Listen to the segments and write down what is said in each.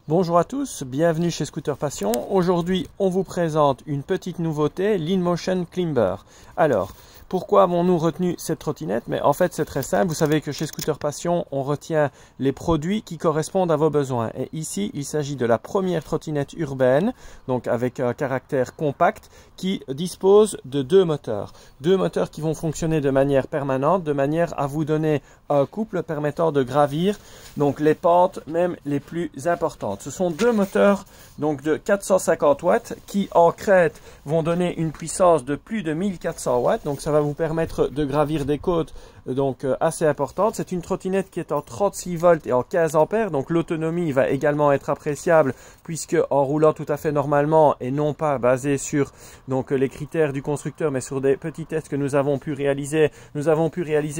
Bonjour à tous, bienvenue chez Scooter Passion. Aujourd'hui, on vous présente une petite nouveauté, l'InMotion Climber. Alors, pourquoi avons-nous retenu cette trottinette? Mais en fait, c'est très simple. Vous savez que chez Scooter Passion, on retient les produits qui correspondent à vos besoins. Et ici, il s'agit de la première trottinette urbaine, donc avec un caractère compact, qui dispose de deux moteurs. Deux moteurs qui vont fonctionner de manière permanente, de manière à vous donner un couple permettant de gravir donc les pentes même les plus importantes. Ce sont deux moteurs donc de 450 watts qui en crête vont donner une puissance de plus de 1400 watts. Donc ça va vous permettre de gravir des côtes donc assez importantes. C'est une trottinette qui est en 36 volts et en 15 ampères. Donc l'autonomie va également être appréciable puisque en roulant tout à fait normalement et non pas basé sur donc les critères du constructeur mais sur des petits tests que nous avons pu réaliser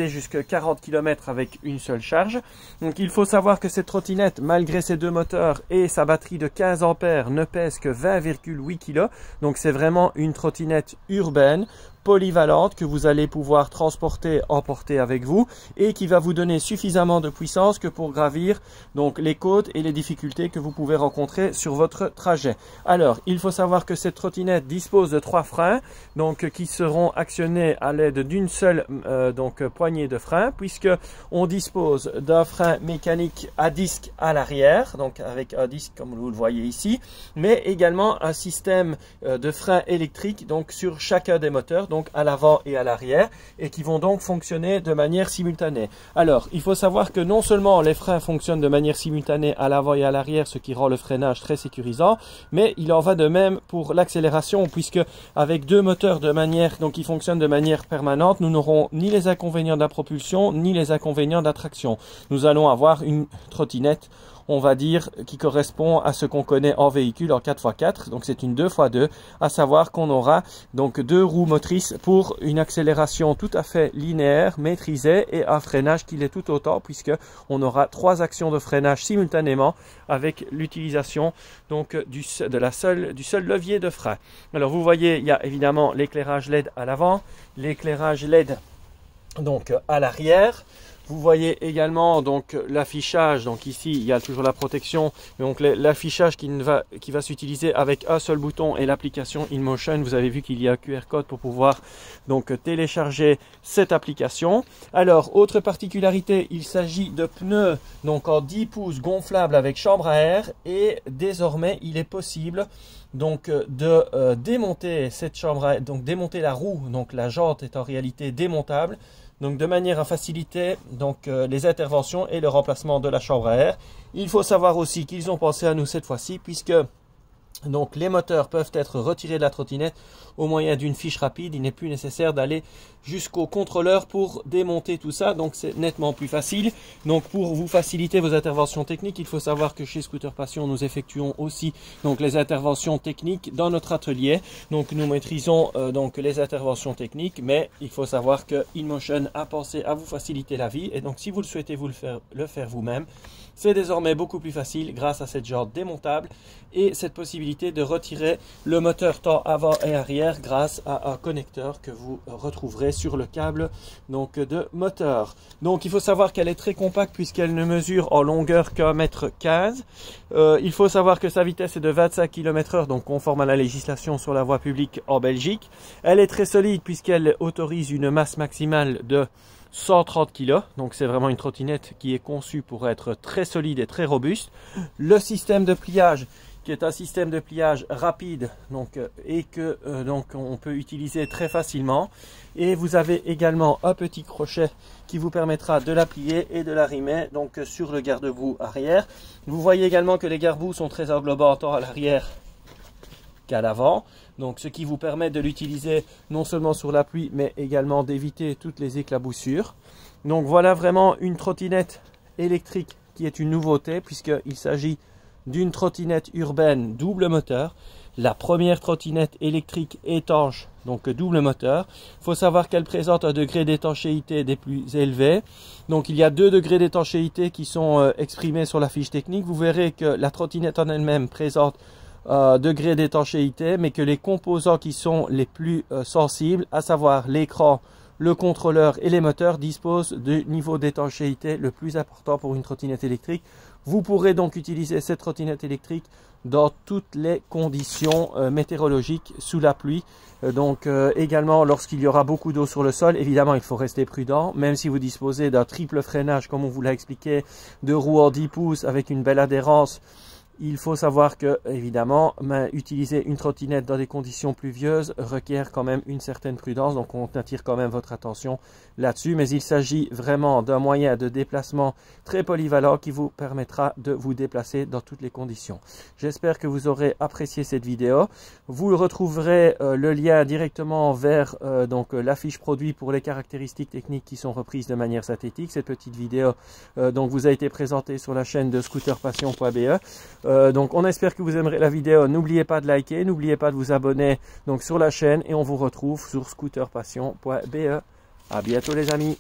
jusqu'à 40 km avec une seule charge. Donc il faut savoir que cette trottinette, malgré ses deux moteurs et sa batterie de 15 ampères, ne pèse que 20,8 kg. Donc c'est vraiment une trottinette urbaine, polyvalente, que vous allez pouvoir transporter, emporter avec vous et qui va vous donner suffisamment de puissance que pour gravir donc les côtes et les difficultés que vous pouvez rencontrer sur votre trajet. Alors, il faut savoir que cette trottinette dispose de 3 freins donc qui seront actionnés à l'aide d'une seule poignée de frein, puisque on dispose d'un frein mécanique à disque à l'arrière, donc avec un disque comme vous le voyez ici, mais également un système de frein électrique donc sur chacun des moteurs, donc à l'avant et à l'arrière, et qui vont donc fonctionner de manière simultanée. Alors, il faut savoir que non seulement les freins fonctionnent de manière simultanée à l'avant et à l'arrière, ce qui rend le freinage très sécurisant, mais il en va de même pour l'accélération, puisque avec deux moteurs qui fonctionnent de manière permanente, nous n'aurons ni les inconvénients de la propulsion, ni les inconvénients d'attraction. Nous allons avoir une trottinette, on va dire, qui correspond à ce qu'on connaît en véhicule en 4x4. Donc c'est une 2x2, à savoir qu'on aura donc deux roues motrices pour une accélération tout à fait linéaire, maîtrisée, et un freinage qui l'est tout autant, puisque on aura 3 actions de freinage simultanément avec l'utilisation donc du seul levier de frein. Alors vous voyez, il y a évidemment l'éclairage LED à l'avant, l'éclairage LED donc à l'arrière. Vous voyez également donc l'affichage, donc ici il y a toujours la protection, donc l'affichage qui va s'utiliser avec un seul bouton et l'application InMotion. Vous avez vu qu'il y a un QR code pour pouvoir donc télécharger cette application. Alors, autre particularité, il s'agit de pneus donc en 10 pouces gonflables avec chambre à air, et désormais il est possible donc de démonter cette chambre à air, donc démonter la roue, donc la jante est en réalité démontable, donc de manière à faciliter donc les interventions et le remplacement de la chambre à air. Il faut savoir aussi qu'ils ont pensé à nous cette fois-ci, puisque donc les moteurs peuvent être retirés de la trottinette au moyen d'une fiche rapide. Il n'est plus nécessaire d'aller jusqu'au contrôleur pour démonter tout ça, donc c'est nettement plus facile. Donc pour vous faciliter vos interventions techniques, il faut savoir que chez Scooter Passion, nous effectuons aussi donc les interventions techniques dans notre atelier. Donc nous maîtrisons donc les interventions techniques, mais il faut savoir que InMotion a pensé à vous faciliter la vie, et donc si vous le souhaitez le faire vous-même, c'est désormais beaucoup plus facile grâce à cette jante démontable et cette possibilité de retirer le moteur tant avant et arrière grâce à un connecteur que vous retrouverez sur le câble donc de moteur. Donc il faut savoir qu'elle est très compacte puisqu'elle ne mesure en longueur qu'1,15 m. Il faut savoir que sa vitesse est de 25 km/h, donc conforme à la législation sur la voie publique en Belgique. Elle est très solide puisqu'elle autorise une masse maximale de 130 kg, donc c'est vraiment une trottinette qui est conçue pour être très solide et très robuste. Le système de pliage, qui est un système de pliage rapide donc, et que donc on peut utiliser très facilement. Et vous avez également un petit crochet qui vous permettra de la plier et de la rimer donc sur le garde-boue arrière. Vous voyez également que les garde-boues sont très englobants tant à l'arrière qu'à l'avant, donc ce qui vous permet de l'utiliser non seulement sur la pluie mais également d'éviter toutes les éclaboussures. Donc voilà vraiment une trottinette électrique qui est une nouveauté, puisqu'il s'agit d'une trottinette urbaine double moteur, la première trottinette électrique étanche, donc double moteur. Il faut savoir qu'elle présente un degré d'étanchéité des plus élevés. Donc il y a 2 degrés d'étanchéité qui sont exprimés sur la fiche technique. Vous verrez que la trottinette en elle-même présente degré d'étanchéité, mais que les composants qui sont les plus sensibles, à savoir l'écran, le contrôleur et les moteurs disposent du niveau d'étanchéité le plus important pour une trottinette électrique. Vous pourrez donc utiliser cette trottinette électrique dans toutes les conditions météorologiques, sous la pluie. Également lorsqu'il y aura beaucoup d'eau sur le sol, évidemment il faut rester prudent, même si vous disposez d'un triple freinage comme on vous l'a expliqué, de roues en 10 pouces avec une belle adhérence. Il faut savoir que, évidemment, utiliser une trottinette dans des conditions pluvieuses requiert quand même une certaine prudence. Donc, on attire quand même votre attention là-dessus. Mais il s'agit vraiment d'un moyen de déplacement très polyvalent qui vous permettra de vous déplacer dans toutes les conditions. J'espère que vous aurez apprécié cette vidéo. Vous retrouverez le lien directement vers la fiche produit pour les caractéristiques techniques qui sont reprises de manière synthétique. Cette petite vidéo vous a été présentée sur la chaîne de scooterpassion.be. Donc on espère que vous aimerez la vidéo. N'oubliez pas de liker, n'oubliez pas de vous abonner sur la chaîne et on vous retrouve sur scooterpassion.be. À bientôt les amis.